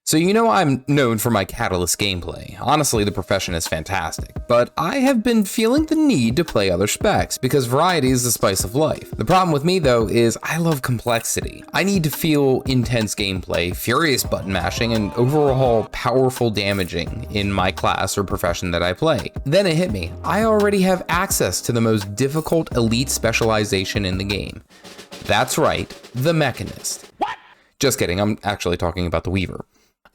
So you know I'm known for my Catalyst gameplay. Honestly, the profession is fantastic, but I have been feeling the need to play other specs because variety is the spice of life. The problem with me though is I love complexity. I need to feel intense gameplay, furious button mashing, and overall powerful damaging in my class or profession that I play. Then it hit me. I already have access to the most difficult elite specialization in the game. That's right, the Mechanist. What? Just kidding, I'm actually talking about the Weaver.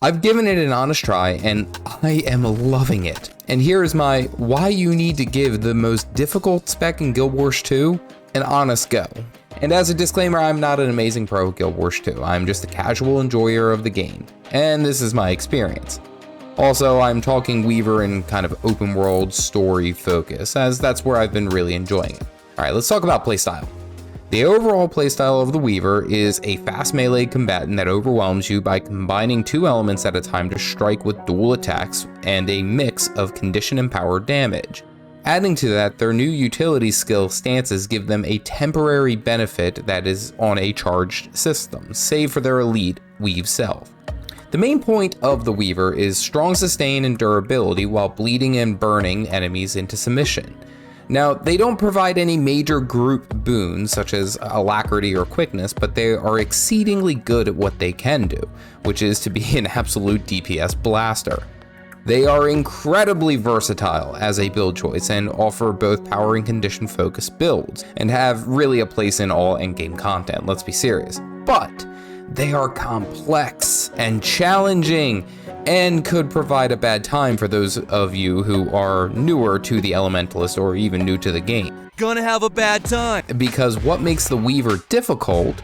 I've given it an honest try and I am loving it. And here is my why you need to give the most difficult spec in Guild Wars 2 an honest go. And as a disclaimer, I'm not an amazing pro at Guild Wars 2. I'm just a casual enjoyer of the game. And this is my experience. Also, I'm talking Weaver in kind of open world story focus, as that's where I've been really enjoying it. Alright, let's talk about playstyle. The overall playstyle of the Weaver is a fast melee combatant that overwhelms you by combining two elements at a time to strike with dual attacks and a mix of condition and power damage. Adding to that, their new utility skill stances give them a temporary benefit that is on a charged system, save for their elite Weave self. The main point of the Weaver is strong sustain and durability while bleeding and burning enemies into submission. Now, they don't provide any major group boons such as alacrity or quickness, but they are exceedingly good at what they can do, which is to be an absolute DPS blaster. They are incredibly versatile as a build choice and offer both power and condition focused builds, and have really a place in all endgame content, let's be serious. But they are complex and challenging, and could provide a bad time for those of you who are newer to the Elementalist or even new to the game. Gonna have a bad time. Because what makes the Weaver difficult...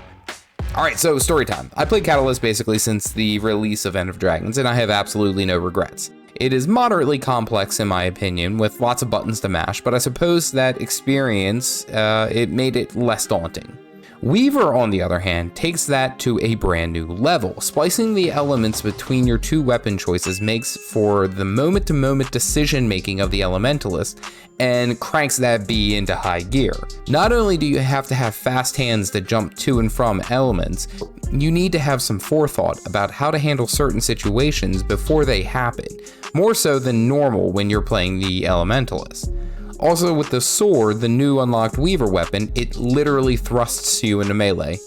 Alright, so story time. I played Catalyst basically since the release of End of Dragons, and I have absolutely no regrets. It is moderately complex in my opinion, with lots of buttons to mash, but I suppose that experience, it made it less daunting. Weaver, on the other hand, takes that to a brand new level. Splicing the elements between your two weapon choices makes for the moment-to-moment decision-making of the Elementalist and cranks that bee into high gear. Not only do you have to have fast hands to jump to and from elements, you need to have some forethought about how to handle certain situations before they happen, more so than normal when you're playing the Elementalist. Also, with the sword, the new unlocked Weaver weapon, it literally thrusts you into melee.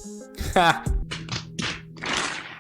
Ha!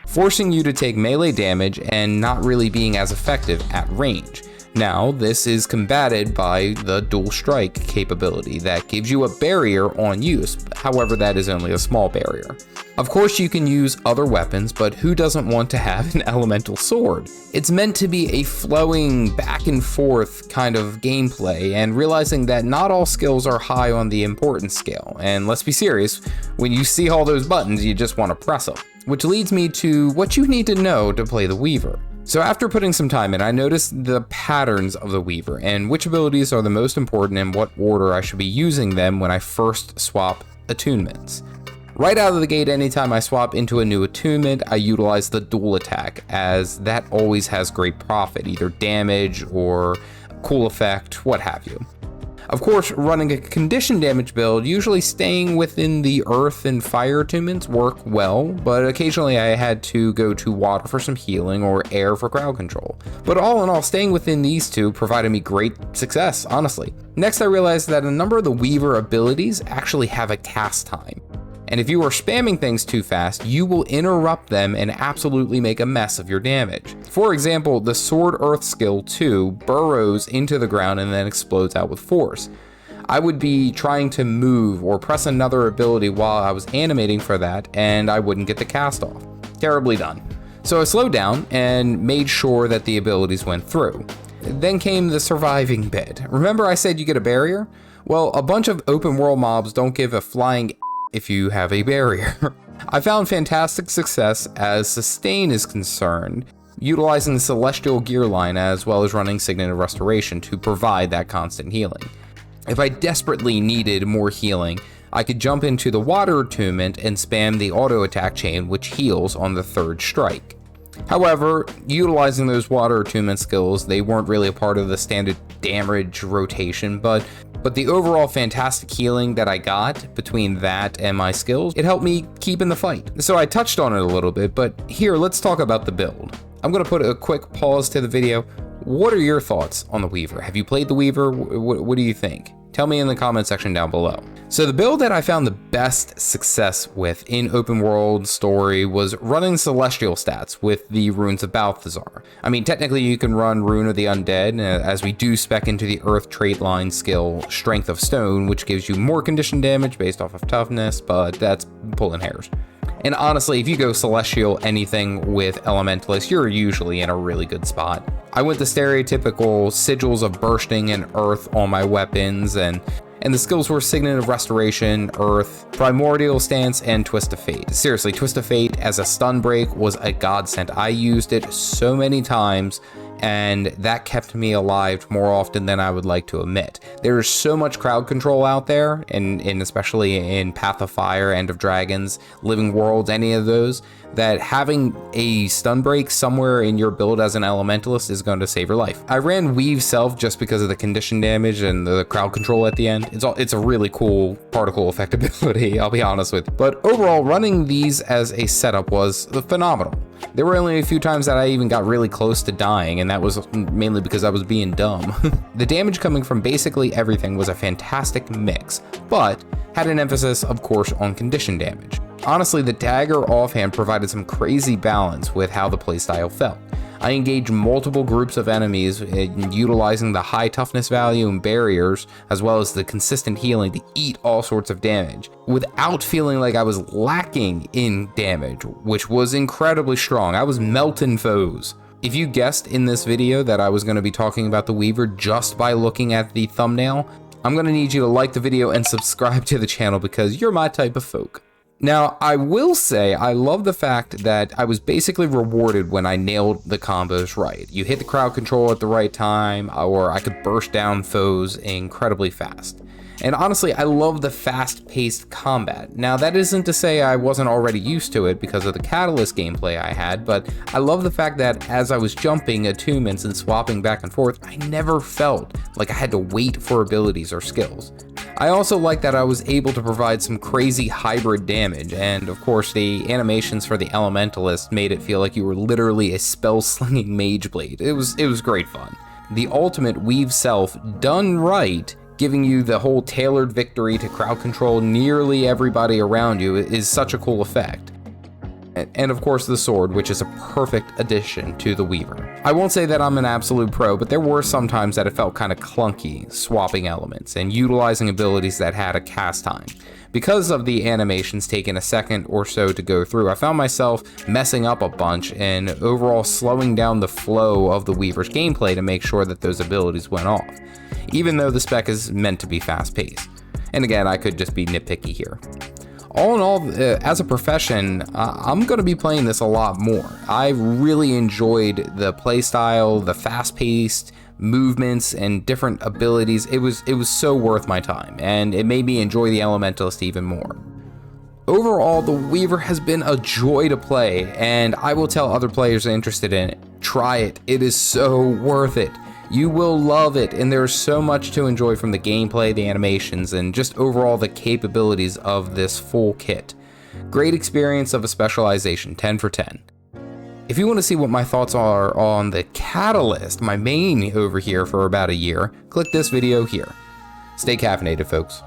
Forcing you to take melee damage and not really being as effective at range. Now, this is combated by the dual strike capability that gives you a barrier on use, however that is only a small barrier. Of course you can use other weapons, but who doesn't want to have an elemental sword? It's meant to be a flowing back and forth kind of gameplay, and realizing that not all skills are high on the importance scale, and let's be serious, when you see all those buttons you just want to press them. Which leads me to what you need to know to play the Weaver. So after putting some time in, I noticed the patterns of the Weaver and which abilities are the most important and what order I should be using them when I first swap attunements. Right out of the gate, anytime I swap into a new attunement, I utilize the dual attack, as that always has great profit, either damage or cool effect, what have you. Of course, running a condition damage build, usually staying within the earth and fire attunements work well, but occasionally I had to go to water for some healing or air for crowd control. But all in all, staying within these two provided me great success, honestly. Next, I realized that a number of the Weaver abilities actually have a cast time. And if you are spamming things too fast, you will interrupt them and absolutely make a mess of your damage. For example, the Sword Earth skill 2 burrows into the ground and then explodes out with force. I would be trying to move or press another ability while I was animating for that, and I wouldn't get the cast off. Terribly done. So I slowed down and made sure that the abilities went through. Then came the surviving bit. Remember I said you get a barrier? Well, a bunch of open world mobs don't give a flying if you have a barrier. I found fantastic success as sustain is concerned, utilizing the Celestial gear line as well as running Signet of Restoration to provide that constant healing. If I desperately needed more healing, I could jump into the water attunement and spam the auto attack chain, which heals on the third strike. However, utilizing those water attunement skills, they weren't really a part of the standard damage rotation, but the overall fantastic healing that I got between that and my skills, it helped me keep in the fight. So I touched on it a little bit, but here, let's talk about the build. I'm going to put a quick pause to the video. What are your thoughts on the Weaver? Have you played the Weaver? What do you think? Tell me in the comment section down below. So the build that I found the best success with in open world story was running celestial stats with the runes of Balthazar. I mean, technically you can run Rune of the Undead, as we do spec into the Earth trait line skill Strength of Stone, which gives you more condition damage based off of toughness, but that's pulling hairs. And honestly, if you go Celestial anything with Elementalist, you're usually in a really good spot. I went the stereotypical Sigils of Bursting and Earth on my weapons, and the skills were Signet of Restoration, Earth, Primordial Stance, and Twist of Fate. Seriously, Twist of Fate as a stun break was a godsend. I used it so many times, and that kept me alive more often than I would like to admit. There's so much crowd control out there, and especially in Path of Fire, End of Dragons, Living Worlds, any of those, that having a stun break somewhere in your build as an Elementalist is going to save your life. I ran Weave Self just because of the condition damage and the crowd control at the end. It's a really cool particle effect ability, I'll be honest with you. But overall, running these as a setup was phenomenal. There were only a few times that I even got really close to dying, and that was mainly because I was being dumb. The damage coming from basically everything was a fantastic mix, but had an emphasis, of course, on condition damage. Honestly, the dagger offhand provided some crazy balance with how the playstyle felt. I engaged multiple groups of enemies utilizing the high toughness value and barriers, as well as the consistent healing to eat all sorts of damage, without feeling like I was lacking in damage, which was incredibly strong. I was melting foes. If you guessed in this video that I was going to be talking about the Weaver just by looking at the thumbnail, I'm going to need you to like the video and subscribe to the channel because you're my type of folk. Now, I will say I love the fact that I was basically rewarded when I nailed the combos right. You hit the crowd control at the right time, or I could burst down foes incredibly fast. And honestly, I love the fast-paced combat. Now, that isn't to say I wasn't already used to it because of the Catalyst gameplay I had, but I love the fact that as I was jumping attunements and swapping back and forth, I never felt like I had to wait for abilities or skills. I also like that I was able to provide some crazy hybrid damage, and of course the animations for the Elementalist made it feel like you were literally a spell-slinging mage blade. It was great fun. The ultimate Weave Self done right, giving you the whole tailored victory to crowd control nearly everybody around you, is such a cool effect. And of course the sword, which is a perfect addition to the Weaver. I won't say that I'm an absolute pro, but there were some times that it felt kind of clunky swapping elements and utilizing abilities that had a cast time. Because of the animations taking a second or so to go through, I found myself messing up a bunch and overall slowing down the flow of the Weaver's gameplay to make sure that those abilities went off, even though the spec is meant to be fast-paced. And again, I could just be nitpicky here. All in all, as a profession, I'm going to be playing this a lot more. I really enjoyed the playstyle, the fast-paced movements, and different abilities. It was so worth my time, and it made me enjoy the Elementalist even more. Overall, the Weaver has been a joy to play, and I will tell other players interested in it, try it. It is so worth it. You will love it, and there's so much to enjoy from the gameplay, the animations, and just overall the capabilities of this full kit. Great experience of a specialization, 10 for 10. If you want to see what my thoughts are on the Catalyst, my main over here for about a year, click this video here. Stay caffeinated, folks.